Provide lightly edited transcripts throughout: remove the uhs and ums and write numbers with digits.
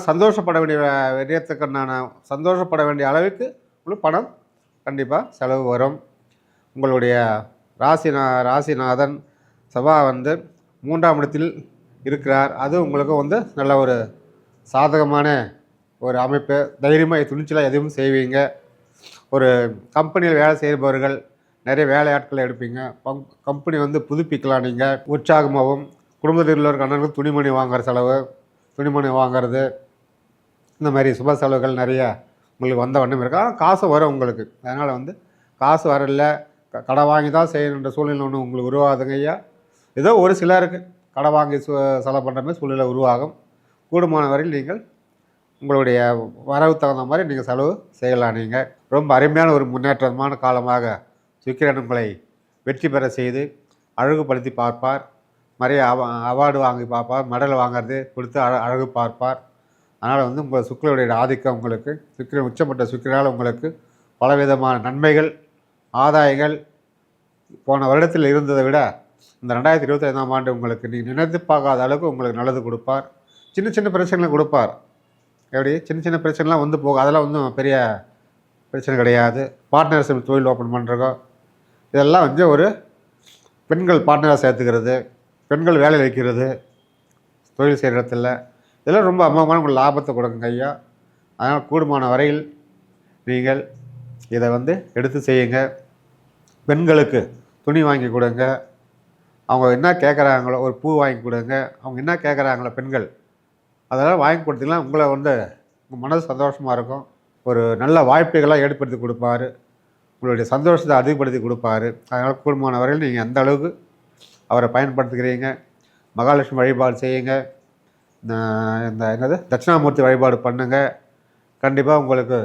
சந்தோஷப்பட வேண்டிய விடயத்துக்குண்டான சந்தோஷப்பட வேண்டிய அளவுக்கு உங்களுக்கு பணம் கண்டிப்பாக செலவு வரும். உங்களுடைய ராசிநாதன் செவ்வாய் வந்து 3ஆம் இடத்தில் இருக்கிறார். அது உங்களுக்கு நல்ல ஒரு சாதகமான ஒரு அமைப்பு. தைரியமாக துணிச்சலாக எதுவும் செய்வீங்க. ஒரு கம்பெனியில் வேலை செய்பவர்கள் நிறைய வேலையாட்களை எடுப்பீங்க. கம்பெனி புதுப்பிக்கலாம். நீங்கள் உற்சாகமாகவும் குடும்பத்தில் உள்ளவர்கள் அண்ணனுக்கு துணிமணி வாங்குகிற செலவு, துணிமணி வாங்கிறது, இந்த மாதிரி சுப செலவுகள் நிறைய உங்களுக்கு வந்த வண்ணம் இருக்கு. ஆனால் காசு வரும் உங்களுக்கு. அதனால் காசு வரல, கடை வாங்கி தான் செய்யணுன்ற சூழ்நிலை ஒன்று உங்களுக்கு உருவாகுதுங்க ஐயா. ஏதோ ஒரு சிலருக்கு கடை வாங்கி செலவு பண்ணுற மாதிரி சூழ்நிலை உருவாகும். கூடுமான வரையில் நீங்கள் உங்களுடைய வரவு தகுந்த மாதிரி நீங்கள் செலவு செய்யலாம். நீங்கள் ரொம்ப அருமையான ஒரு முன்னேற்றமான காலமாக சுக்கிரன் உங்களை வெற்றி பெற செய்து அழகுபடுத்தி பார்ப்பார். நிறைய அவார்டு வாங்கி பார்ப்பார். மெடல் வாங்கிறது கொடுத்து அழகு பார்ப்பார். அதனால் உங்கள் சுக்கிரனுடைய ஆதிக்கம் உங்களுக்கு சுக்கிரன் உச்சப்பட்ட சுக்கிரனால் உங்களுக்கு பலவிதமான நன்மைகள், ஆதாயங்கள் போன வருடத்தில் இருந்ததை விட இந்த 2025ஆம் ஆண்டு உங்களுக்கு நீங்கள் நினைத்து பார்க்காத அளவுக்கு உங்களுக்கு நல்லது கொடுப்பார். சின்ன சின்ன பிரச்சனைகளை கொடுப்பார். எப்படி சின்ன சின்ன பிரச்சனைலாம் போகும். அதெல்லாம் ஒன்றும் பெரிய பிரச்சனை கிடையாது. பார்ட்னர்ஷிப் தொழில் ஓப்பன் பண்ணுறதோ இதெல்லாம் ஒரு பெண்கள் பார்ட்னராக சேர்த்துக்கிறது, பெண்கள் வேலை வைக்கிறது, தொழில் செய்கிற இடத்துல இதெல்லாம் ரொம்ப அமோகமான உங்களுக்கு லாபத்தை கொடுக்குங்க ஐயா. அதனால் கூடுமான வரையில் நீங்கள் இதை எடுத்து செய்யுங்க. பெண்களுக்கு துணி வாங்கி கொடுங்க. அவங்க என்ன கேட்குறாங்களோ, ஒரு பூ வாங்கி கொடுங்க. அவங்க என்ன கேட்குறாங்களோ பெண்கள் அதெல்லாம் வாங்கி கொடுத்தீங்கன்னா உங்களை உங்கள் மனது சந்தோஷமாக இருக்கும். ஒரு நல்ல வாய்ப்புகளாக ஏற்படுத்தி கொடுப்பாரு. உங்களுடைய சந்தோஷத்தை அதிகப்படுத்தி கொடுப்பாரு. அதனால் கூடுமான வரையில் நீங்கள் எந்த அளவுக்கு அவரை பயன்படுத்துகிறீங்க. மகாலட்சுமி வழிபாடு செய்யுங்க. இந்த தட்சிணாமூர்த்தி வழிபாடு பண்ணுங்கள். கண்டிப்பாக உங்களுக்கு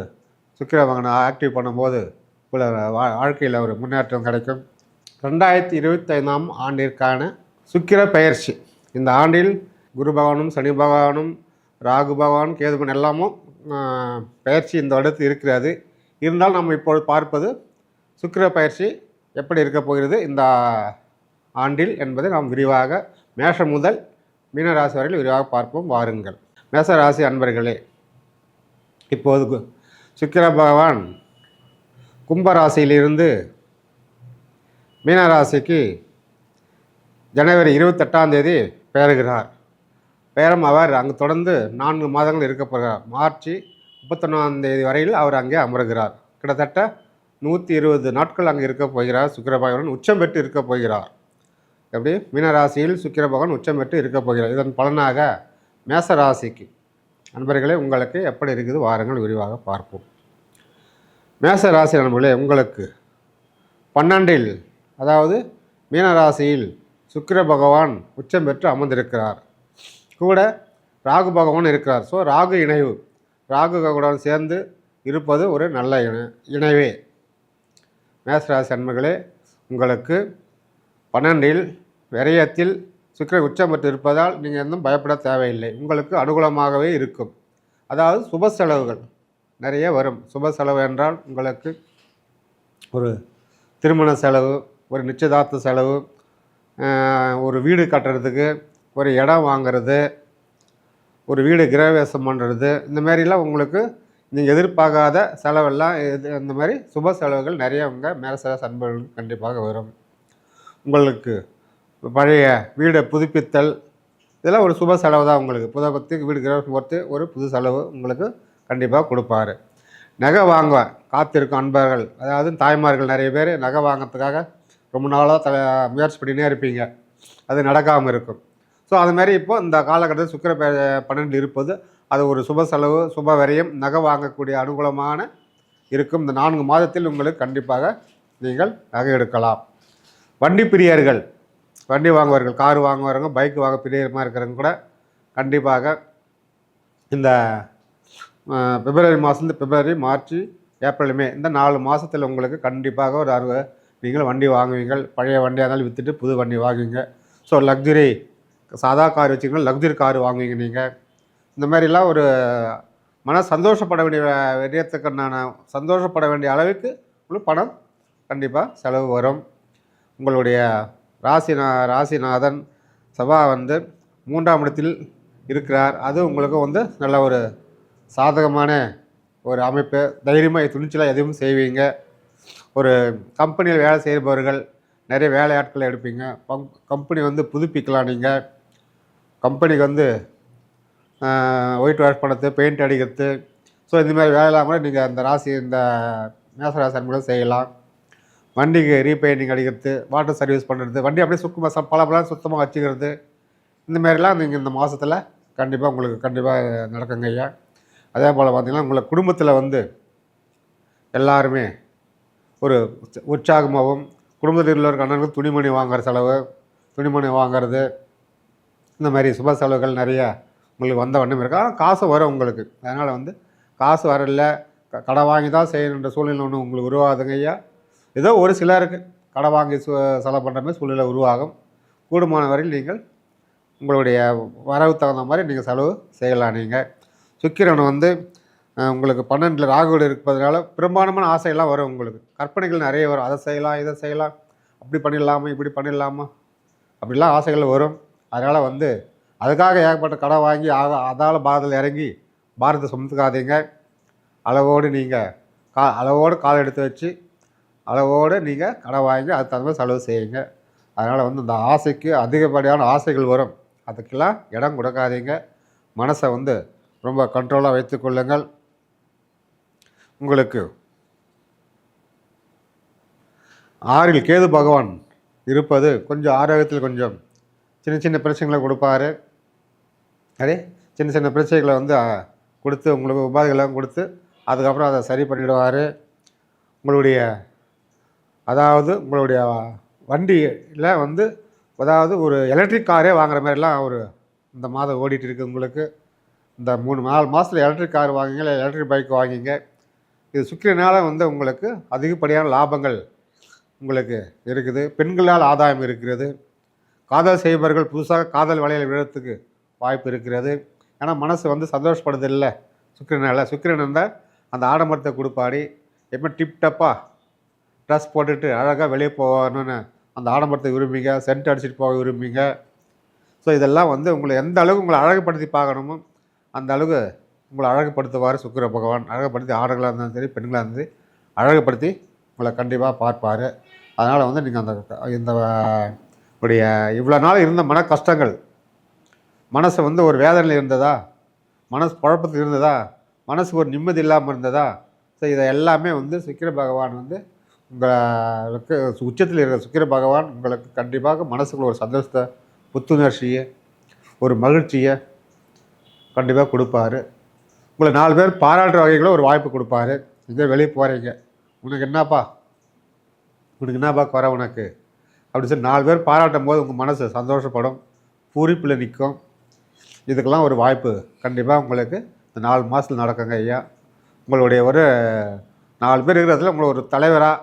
சுக்கிர பகவானை ஆக்டிவ் பண்ணும்போது உங்களை வாழ்க்கையில் ஒரு முன்னேற்றம் கிடைக்கும். 2025ஆம் ஆண்டிற்கான சுக்கிர பெயர்ச்சி. இந்த ஆண்டில் குரு பகவானும் சனி பகவானும் ராகு பகவான் கேதுபன் எல்லாமும் பெயர்ச்சி இந்த வருடத்தில் இருக்கிறது. இருந்தாலும் நம்ம இப்பொழுது பார்ப்பது சுக்கிர பயிற்சி எப்படி இருக்க போகிறது இந்த ஆண்டில் என்பதை நாம் விரிவாக மேஷம் முதல் மீனராசி வரையில் விரிவாக பார்ப்போம். வாருங்கள். மேசராசி அன்பர்களே, இப்போது சுக்கிர பகவான் கும்பராசியிலிருந்து மீனராசிக்கு ஜனவரி 28ஆம் தேதி பெயர்கிறார். பெயரும் அவர் அங்கு தொடர்ந்து 4 மாதங்கள் இருக்க போகிறார். மார்ச் 31ஆம் தேதி வரையில் அவர் அங்கே அமர்கிறார். கிட்டத்தட்ட 120 நாட்கள் அங்கே இருக்க போகிறார். சுக்கிர பகவான் உச்சம் பெற்று இருக்க போகிறார். எப்படி மீனராசியில் சுக்கிர பகவான் உச்சம் பெற்று இருக்க போகிறார். இதன் பலனாக மேசராசிக்கு நண்பர்களே உங்களுக்கு எப்படி இருக்குது வாருங்கள் விரிவாக பார்ப்போம். மேசராசி நண்பர்களே, உங்களுக்கு 12இல் அதாவது மீனராசியில் சுக்கிர பகவான் உச்சம் பெற்று அமர்ந்திருக்கிறார். கூட ராகு பகவான் இருக்கிறார். ஸோ ராகு இணைவு, ராகு பகவான் சேர்ந்து இருப்பது ஒரு நல்ல இணைவே. மேசராசி அன்பர்களே, உங்களுக்கு 12இல் விரயத்தில் சுக்கிரன் உச்சம் பெற்று இருப்பதால் நீங்கள் எதுவும் பயப்பட தேவையில்லை. உங்களுக்கு அனுகூலமாகவே இருக்கும். அதாவது சுப செலவுகள் நிறைய வரும். சுப செலவு என்றால் உங்களுக்கு ஒரு திருமண செலவு, ஒரு நிச்சயதார்த்த செலவு, ஒரு வீடு கட்டுறதுக்கு, ஒரு இடம் வாங்கிறது, ஒரு வீடு கிரகவேசம் பண்ணுறது, இந்த மாதிரிலாம் உங்களுக்கு நீங்கள் எதிர்பார்க்காத செலவெல்லாம் இந்த மாதிரி சுப செலவுகள் நிறைய உங்கள் மேசராசி அன்பர்களுக்கு கண்டிப்பாக வரும். உங்களுக்கு பழைய வீடை புதுப்பித்தல் இதெல்லாம் ஒரு சுப செலவு தான். உங்களுக்கு புதுப்பித்து வீடு கிரகம் பொறுத்து ஒரு புது செலவு உங்களுக்கு கண்டிப்பாக கொடுப்பாரு. நகை வாங்க காத்திருக்கும் அன்பர்கள், அதாவது தாய்மார்கள் நிறைய பேர் நகை வாங்கிறதுக்காக ரொம்ப நாளாக முயற்சி பண்ணினே இருப்பீங்க. அது நடக்காமல் இருக்கும். ஸோ அதுமாரி இப்போது இந்த காலகட்டத்தில் சுக்கிர 12 இருப்பது அது ஒரு சுப செலவு, சுப விரயம், நகை வாங்கக்கூடிய அனுகூலமான இருக்கும். இந்த 4 மாதத்தில் உங்களுக்கு கண்டிப்பாக நீங்கள் நகை எடுக்கலாம். வண்டி பிரியர்கள், வண்டி வாங்குவார்கள், கார் வாங்குவாருங்க, பைக் வாங்க பிரியமாக இருக்கிறவங்க கூட கண்டிப்பாக இந்த பிப்ரவரி மாதத்துலேருந்து பிப்ரவரி, மார்ச், ஏப்ரல், மே இந்த 4 மாதத்தில் உங்களுக்கு கண்டிப்பாக ஒரு நீங்கள் வண்டி வாங்குவீங்கள். பழைய வண்டியாக இருந்தாலும் விற்றுட்டு புது வண்டி வாங்குவீங்க. ஸோ லக்ஸுரி சாதா கார் வச்சுக்கணும், லக்ஸுரி கார் வாங்குவீங்க நீங்கள். இந்த மாதிரிலாம் ஒரு சந்தோஷப்பட வேண்டிய விடயத்துக்கு சந்தோஷப்பட வேண்டிய அளவுக்கு உங்களுக்கு பணம் கண்டிப்பாக செலவு வரும். உங்களுடைய ராசிநாதன் செவ்வாய் 3ஆம் இடத்தில் இருக்கிறார். அது உங்களுக்கு வந்து நல்ல ஒரு சாதகமான ஒரு அமைப்பு. தைரியமாக துணிச்சலாக எதுவும் செய்வீங்க. ஒரு கம்பெனியில் வேலை செய்பவர்கள் நிறைய வேலையாட்களை எடுப்பீங்க. கம்பெனி வந்து புதுப்பிக்கலாம். நீங்கள் கம்பெனிக்கு வந்து ஒயிட் வாஷ் பண்ணுறது, பெயிண்ட் அடிக்கிறது, ஸோ இந்தமாதிரி வேலையெல்லாம் கூட நீங்கள் அந்த ராசி இந்த மேசராசி அன்பர்களும் செய்யலாம். வண்டிக்கு ரீபெயிண்டிங் அடிக்கிறது, வாட்டர் சர்வீஸ் பண்ணுறது, வண்டி அப்படியே பல சுத்தமாக வச்சுக்கிறது, இந்தமாரிலாம் நீங்கள் இந்த மாதத்தில் கண்டிப்பாக உங்களுக்கு கண்டிப்பாக நடக்குங்க ஐயா. அதே போல் பார்த்திங்கன்னா உங்களை குடும்பத்தில் வந்து எல்லாருமே ஒரு உற்சாகமாகவும், குடும்பத்தில் உள்ளவருக்கு அண்ணனுக்கு துணிமணி வாங்குகிற செலவு, துணிமணி வாங்கிறது, இந்த மாதிரி சுப செலவுகள் நிறையா உங்களுக்கு வந்த வண்ணம் இருக்குது. ஆனால் காசு வரும் உங்களுக்கு. அதனால் வந்து காசு வரல, கடை வாங்கி தான் செய்யணுன்ற சூழ்நிலை ஒன்று உங்களுக்கு உருவாகுதுங்க ஐயா. ஏதோ ஒரு சிலருக்கு கடை வாங்கி செலவு பண்ணுற மாதிரி சூழ்நிலை உருவாகும். கூடுமான வரையில் நீங்கள் உங்களுடைய வரவு தகுந்த மாதிரி நீங்கள் செலவு செய்யலாம். நீங்கள் சுக்கிரன் வந்து உங்களுக்கு 12 ராகுவோடு இருப்பதனால பெரும்பான்மையான ஆசையெல்லாம் வரும். உங்களுக்கு கற்பனைகள் நிறைய வரும். அதை செய்யலாம், இதை செய்யலாம், அப்படி பண்ணிடலாமா, இப்படி பண்ணிடலாமா, அப்படிலாம் ஆசைகள் வரும். அதனால் வந்து அதுக்காக ஏகப்பட்ட கடை வாங்கி அதால் பாரத்தில் இறங்கி பாரத்தை சுமத்துக்காதீங்க. அளவோடு நீங்கள் அளவோடு கால் எடுத்து வச்சு அளவோடு நீங்கள் கடை வாங்கி அது தகுந்த மாதிரி செலவு செய்யுங்க. அதனால் வந்து இந்த ஆசைக்கு அதிகப்படியான ஆசைகள் வரும். அதுக்கெல்லாம் இடம் கொடுக்காதீங்க. மனசை வந்து ரொம்ப கண்ட்ரோலாக வைத்து கொள்ளுங்கள். உங்களுக்கு 6ல் கேது பகவான் இருப்பது கொஞ்சம் ஆரோக்கியத்தில் கொஞ்சம் சின்ன சின்ன பிரச்சனைகளை கொடுப்பார். அதே சின்ன சின்ன பிரச்சனைகளை வந்து கொடுத்து உங்களுக்கு உபாதைகள்லாம் கொடுத்து அதுக்கப்புறம் அதை சரி பண்ணிவிடுவார். உங்களுடைய வண்டியில் வந்து ஒரு எலக்ட்ரிக் காரே வாங்குற மாதிரிலாம் இந்த மாதம் ஓடிட்டு இருக்குது. உங்களுக்கு இந்த 3-4 மாதத்தில் எலக்ட்ரிக் கார் வாங்கிங்க, இல்லை எலக்ட்ரிக் பைக் வாங்கிங்க. இது சுக்கிரனால் வந்து உங்களுக்கு அதிகப்படியான லாபங்கள் உங்களுக்கு இருக்குது. பெண்களால் ஆதாயம் இருக்கிறது. காதல் செய்பவர்கள் புதுசாக காதல் வலையில் விழுறதுக்கு வாய்ப்பு இருக்கிறது. ஏன்னா மனசு வந்து சந்தோஷப்படுது இல்லை சுக்கிரனால். சுக்கிரன் இருந்தால் அந்த ஆடம்பரத்தை கொடுப்பாடி எப்போ டிப்டப்பாக ட்ரெஸ் போட்டுட்டு அழகாக வெளியே போகணுன்னு அந்த ஆடம்பரத்தை விரும்பிங்க, சென்ட் அடிச்சுட்டு போக விரும்பிங்க. ஸோ இதெல்லாம் வந்து உங்களை எந்த அளவுக்கு உங்களை அழகுப்படுத்தி பார்க்கணுமோ அந்த அளவுக்கு உங்களை அழகுப்படுத்துவார் சுக்கிர பகவான். அழகுப்படுத்தி ஆடர்களாக இருந்தாலும் சரி, பெண்களாக இருந்தாலும் சரி, அழகுப்படுத்தி உங்களை கண்டிப்பாக பார்ப்பார். அதனால் வந்து நீங்கள் இந்த உடைய இவ்வளோ நாள் இருந்த மன கஷ்டங்கள், மனசு வந்து ஒரு வேதனையில் இருந்ததா, மனசு குழப்பத்தில் இருந்ததா, மனசுக்கு ஒரு நிம்மதி இல்லாமல் இருந்ததா, ஸோ இதை எல்லாமே வந்து சுக்கிர பகவான் வந்து உங்களுக்கு உச்சத்தில் இருக்கிற சுக்கிர பகவான் உங்களுக்கு கண்டிப்பாக மனசுக்குள்ள ஒரு சந்தோஷத்தை, புத்துணர்ச்சியை, ஒரு மகிழ்ச்சியை கண்டிப்பாக கொடுப்பாரு. உங்களை 4 பேர் பாராட்டுற வகைகளை ஒரு வாய்ப்பு கொடுப்பாரு. இதே வெளியே போகிறீங்க, உனக்கு என்னப்பா குறை உனக்கு அப்படி சொல்லி 4 பேர் பாராட்டும் போது உங்கள் மனசு சந்தோஷப்படும், பூரிப்பில் நிற்கும். இதுக்கெல்லாம் ஒரு வாய்ப்பு கண்டிப்பாக உங்களுக்கு இந்த 4 மாதத்தில் நடக்குங்க ஐயா. உங்களுடைய ஒரு 4 பேர் இருக்கிறதுல உங்களை ஒரு தலைவராக,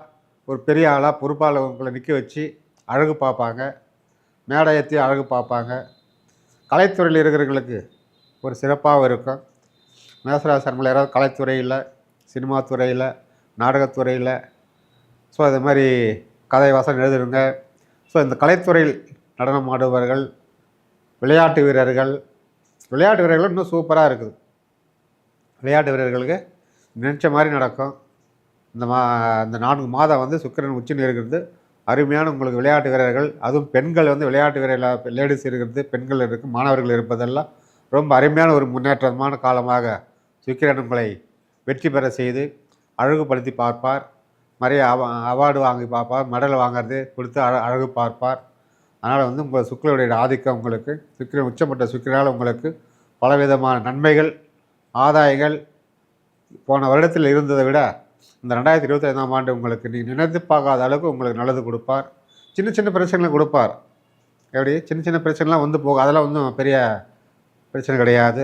ஒரு பெரிய ஆளாக, பொறுப்பாளர் உங்களை நிற்க வச்சு அழகு பார்ப்பாங்க, மேடை ஏற்றி அழகு பார்ப்பாங்க. கலைத்துறையில் இருக்கிறவங்களுக்கு ஒரு சிறப்பாகவும் இருக்கும். மேசராசி அன்பர்கள் யாராவது கலைத்துறையில், சினிமா துறையில், நாடகத்துறையில், ஸோ அது மாதிரி கதை வசனம் எழுதுறவங்க, ஸோ இந்த கலைத்துறையில் நடனம் ஆடுபவர்கள், விளையாட்டு வீரர்கள் இன்னும் சூப்பராக இருக்குது. விளையாட்டு வீரர்களுக்கு நினச்ச மாதிரி நடக்கும். இந்த 4 மாதம் வந்து சுக்கிரன் உச்சின்னு இருக்கிறது அருமையான உங்களுக்கு விளையாட்டு வீரர்கள், அதுவும் பெண்கள் வந்து விளையாட்டு வீரர்கள், லேடிஸ் இருக்கிறது, பெண்கள் இருக்குது, மாணவர்கள் இருப்பதெல்லாம் ரொம்ப அருமையான ஒரு முன்னேற்றமான காலமாக சுக்கிரன் உங்களை வெற்றி பெற செய்து அழகுபடுத்தி பார்ப்பார். நிறைய அவார்டு வாங்கி பார்ப்பார், மெடல் வாங்கிறது கொடுத்து அழகு பார்ப்பார். அதனால் வந்து உங்கள் சுக்கிரனுடைய ஆதிக்கம் உங்களுக்கு சுக்கிரன் உச்சப்பட்ட சுக்கிரனால் உங்களுக்கு பலவிதமான நன்மைகள், ஆதாயங்கள் போன வருடத்தில் இருந்ததை விட இந்த 2025ஆம் ஆண்டு உங்களுக்கு நீங்கள் நினைத்து பார்க்காத அளவுக்கு உங்களுக்கு நல்லது கொடுப்பார். சின்ன சின்ன பிரச்சனைகளை கொடுப்பார். எப்படி சின்ன பிரச்சனைலாம் வந்து போகும், அதெல்லாம் ஒன்றும் பெரிய பிரச்சனை கிடையாது.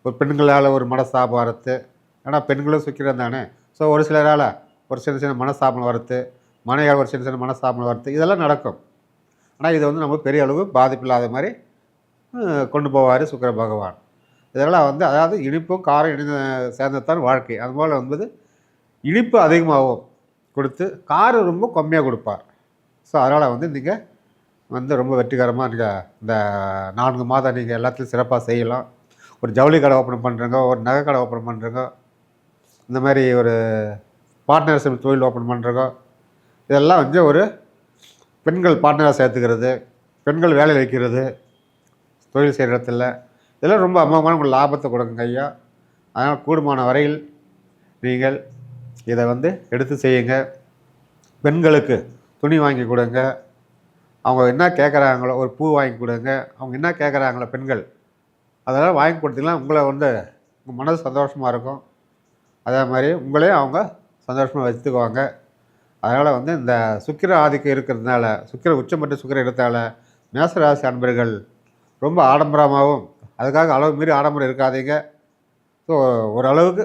ஒரு பெண்களால் ஒரு மனஸ்தாபம் வரத்து, ஏன்னா பெண்களும் சுக்கிரன் தானே. ஸோ ஒரு சிலரால் ஒரு சின்ன மனஸ்தாபம் வரத்து, மனையால் ஒரு சின்ன மனஸ்தாபம் வரத்து, இதெல்லாம் நடக்கும். ஆனால் இது வந்து நம்ம பெரிய அளவு பாதிப்பு இல்லாத மாதிரி கொண்டு போவார் சுக்கிர பகவான். இதெல்லாம் வந்து அதாவது இனிப்பும் காரம் இணைந்து சேர்ந்ததான் வாழ்க்கை. அதுபோல் வந்து இனிப்பு அதிகமாகவும் கொடுத்து காரம் ரொம்ப கம்மியாக கொடுப்பார். ஸோ அதனால் வந்து நீங்கள் வந்து ரொம்ப வெற்றிகரமாக நீங்கள் இந்த 4 மாதம் நீங்கள் எல்லாத்துலையும் சிறப்பாக செய்யலாம். ஒரு ஜவுளி கடை ஓப்பன் பண்ணுறங்க, ஒரு நகை கடை ஓப்பன் பண்ணுறங்க, இந்த மாதிரி ஒரு பார்ட்னர்ஷிப் தொழில் ஓப்பன் பண்ணுறங்க, இதெல்லாம் வந்து ஒரு பெண்கள் பார்ட்னராக சேர்த்துக்கிறது, பெண்கள் வேலை வைக்கிறது, தொழில் செய்கிற இடத்துல இதெல்லாம் ரொம்ப அமோகமான உங்களுக்கு லாபத்தை கொடுக்குங்க ஐயா. அதனால் கூடுமான வரையில் நீங்கள் இதை வந்து எடுத்து செய்யுங்க. பெண்களுக்கு துணி வாங்கி கொடுங்க, அவங்க என்ன கேட்குறாங்களோ, ஒரு பூ வாங்கி கொடுங்க, அவங்க என்ன கேட்குறாங்களோ பெண்கள் அதெல்லாம் வாங்கி கொடுத்தீங்கன்னா உங்களை வந்து உங்கள் மனது சந்தோஷமாக இருக்கும். அதே மாதிரி உங்களையும் அவங்க சந்தோஷமாக வச்சுக்குவாங்க. அதனால் வந்து இந்த சுக்கிர ஆதிக்கம் இருக்கிறதுனால, சுக்கிர உச்சம் பெற்ற சுக்கிர இடத்தால் மேசராசி அன்பர்கள் ரொம்ப ஆடம்பரமாகவும், அதுக்காக அளவு மீறி ஆடம்பரம் இருக்காதீங்க. ஸோ ஓரளவுக்கு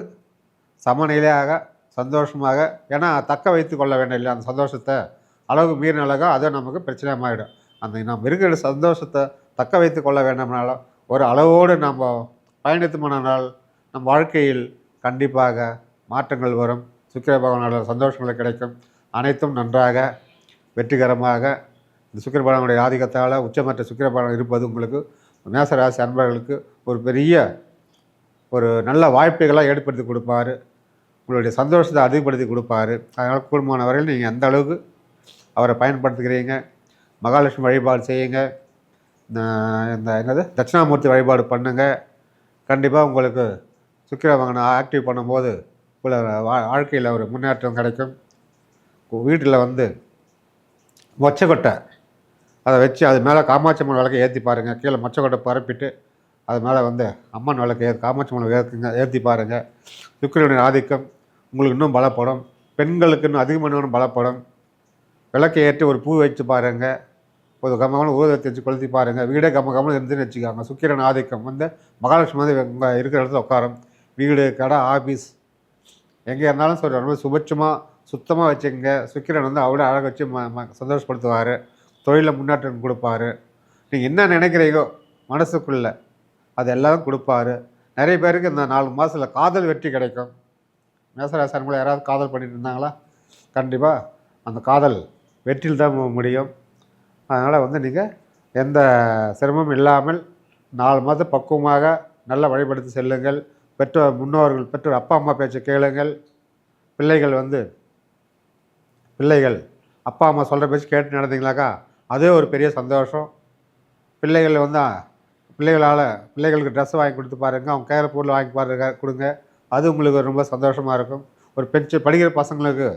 சமநிலையாக சந்தோஷமாக, ஏன்னா தக்க வைத்து கொள்ள வேண்டிய இல்லை அந்த சந்தோஷத்தை. அளவுக்கு மீறினாலாக அது நமக்கு பிரச்சனையாக ஆகிடும். அந்த நம்ம இருக்கிற சந்தோஷத்தை தக்க வைத்து கொள்ள வேண்டும்னாலும் ஒரு அளவோடு நம்ம பயணித்தோமானால் நம் வாழ்க்கையில் கண்டிப்பாக மாற்றங்கள் வரும். சுக்கிர பகவானோட சந்தோஷங்கள் கிடைக்கும். அனைத்தும் நன்றாக வெற்றிகரமாக இந்த சுக்கிர பகவானுடைய ஆதிக்கத்தால் உச்சமற்ற சுக்கிர பகவான் இருப்பது உங்களுக்கு மேசராசி அன்பர்களுக்கு ஒரு பெரிய ஒரு நல்ல வாய்ப்புகளாக ஏற்படுத்தி கொடுப்பாரு. உங்களுடைய சந்தோஷத்தை அதிகப்படுத்தி கொடுப்பாரு. அதனால் கூடுமான வரையில் நீங்கள் எந்த அளவுக்கு அவரை பயன்படுத்துகிறீங்க. மகாலட்சுமி வழிபாடு செய்யுங்க. இந்த என்னது தட்சிணாமூர்த்தி வழிபாடு பண்ணுங்கள். கண்டிப்பாக உங்களுக்கு சுக்கிர பகவானை ஆக்டிவ் பண்ணும்போது உள்ள வாழ்க்கையில் ஒரு முன்னேற்றம் கிடைக்கும். வீட்டில் வந்து மொச்சக்கொட்டை அதை வச்சு அது மேலே காமாட்சி அம்மன் விளக்கை ஏற்றி பாருங்கள். கீழே மொச்சக்கொட்டை பரப்பிட்டு அது மேலே வந்து அம்மன் விளக்கு காமாட்சி அம்மன் ஏற்றி பாருங்கள். சுக்கிரனுடைய ஆதிக்கம் உங்களுக்கு இன்னும் பலப்படும். பெண்களுக்கு இன்னும் அதிகமான பலப்படும். விளக்கை ஏற்றி ஒரு பூ வச்சு பாருங்கள். ஒரு கம்மகமான ஊதத்தை வச்சு கொளுத்தி பாருங்கள். வீடே கம்மகமான இருந்துன்னு வச்சுக்காங்க. சுக்கிரன் ஆதிக்கம் வந்து மகாலட்சுமி வந்து உங்கள் இருக்கிற இடத்துல உட்காரும். வீடு, கடை, ஆஃபீஸ் எங்கே இருந்தாலும் சரி ரொம்ப சுபட்சமாக சுத்தமாக வச்சுக்கோங்க. சுக்கிரன் வந்து அவ்வளோ அழக வச்சு சந்தோஷப்படுத்துவார். தொழிலில் முன்னேற்றம் கொடுப்பாரு. நீங்கள் என்ன நினைக்கிறீங்களோ மனசுக்குள்ளே அது எல்லாம் கொடுப்பாரு. நிறைய பேருக்கு இந்த 4 மாதத்தில் காதல் வெற்றி கிடைக்கும். மேசராசி கூட யாராவது காதல் பண்ணிட்டு இருந்தாங்களா? கண்டிப்பாக அந்த காதல் வெற்றியில் தான் முடியும். அதனால் வந்து நீங்கள் எந்த சிரமமும் இல்லாமல் 4 மாதம் பக்குவமாக நல்லா வழிபடுத்தி செல்லுங்கள். பெற்றோர் அப்பா அம்மா பேச்சை கேளுங்கள். பிள்ளைகள் அப்பா அம்மா சொல்கிற பேச்சு கேட்டு நடந்தீங்களாக்கா அதே ஒரு பெரிய சந்தோஷம். பிள்ளைகளுக்கு ட்ரெஸ் வாங்கி கொடுத்து பாருங்கள். அவங்க கேட்குற பொருள் வாங்கி கொடுங்க. அது உங்களுக்கு ரொம்ப சந்தோஷமாக இருக்கும். ஒரு படிக்கிற பசங்களுக்கு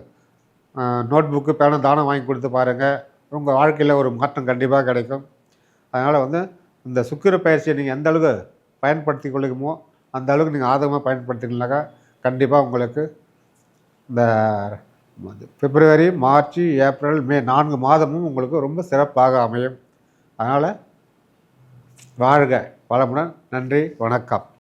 நோட் புக்கு, பேனா தானம் வாங்கி கொடுத்து பாருங்கள். உங்கள் வாழ்க்கையில் ஒரு மாற்றம் கண்டிப்பாக கிடைக்கும். அதனால் வந்து இந்த சுக்கிர பயிற்சியை நீங்கள் எந்த அளவுக்கு பயன்படுத்தி கொள்ளுமோ அந்த அளவுக்கு நீங்கள் ஆதகமாக பயன்படுத்திங்கனாக்கா கண்டிப்பாக உங்களுக்கு இந்த பிப்ரவரி, மார்ச், ஏப்ரல், மே 4 மாதமும் உங்களுக்கு ரொம்ப சிறப்பாக அமையும். அதனால் வாழ்க வளமுடன். நன்றி, வணக்கம்.